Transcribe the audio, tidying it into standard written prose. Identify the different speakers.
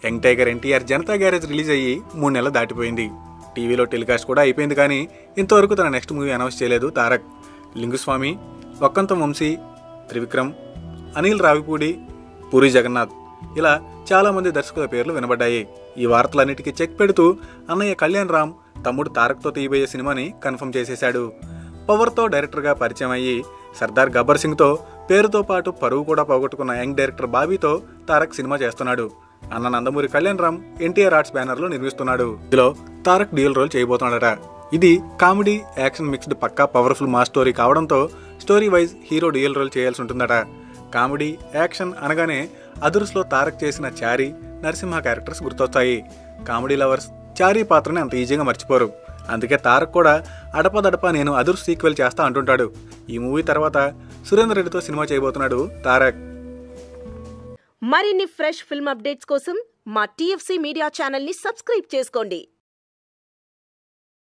Speaker 1: Young tiger NTR Janata garage release అయ్యి 3 నెలలు దాటిపోయింది. టీవీలో టెలికాస్ట్ కూడా అయిపోయింది, కానీ ఇంతవరకు తన నెక్స్ట్ మూవీ అనౌన్స్ చేయలేదు తారక్. లింగుస్వామి, వక్కంతం వంశీ, త్రివిక్రమ్, అనిల్ రావిపూడి, పూరి జగన్నాథ్ ఇలా చాలామంది దర్శకుల పేర్లు వినబడ్డాయి. ఈ వార్తలన్నిటికీ చెక్ పెడుతూ అన్నయ్య కళ్యాణ్ రామ్ తమ్ముడు తారక్తో తీయబోయే సినిమాని కన్ఫర్మ్ చేసేశాడు. పవర్తో డైరెక్టర్గా పరిచయం అయ్యి సర్దార్ గబ్బర్ సింగ్తో పేరుతో పాటు పరువు కూడా పోగొట్టుకున్న యంగ్ డైరెక్టర్ బాబీతో తారక్ సినిమా చేస్తున్నాడు. అన్న నందమూరి కళ్యాణ్ రామ్ ఎన్టీఆర్ ఆర్ట్స్ బ్యానర్లో నిర్మిస్తున్నాడు. ఇందులో తారక్ డ్యూయల్ రోల్ చేయబోతున్నాడట. ఇది కామెడీ యాక్షన్ మిక్స్డ్ పక్కా పవర్ఫుల్ మాస్ స్టోరీ కావడంతో story wise hero dual role చేయాల్సి ఉంటుందట. కామెడీ యాక్షన్ అనగానే అదుర్స్లో తారక్ చేసిన చారీ, నరసింహ క్యారెక్టర్స్ గుర్తొస్తాయి. కామెడీ లవర్స్ చారీ పాత్రని అంత ఈజీగా మర్చిపోరు. అందుకే తారక్ కూడా అడపదడప నేను అదుర్స్ సీక్వెల్ చేస్తా అంటుంటాడు. ఈ మూవీ తర్వాత సురేందర్ రెడ్డితో సినిమా చేయబోతున్నాడు తారక్.
Speaker 2: మరిన్ని ఫ్రెష్ ఫిల్మ్ అప్డేట్స్ కోసం మా TFC మీడియా ఛానల్ ని సబ్స్క్రైబ్ చేసుకోండి.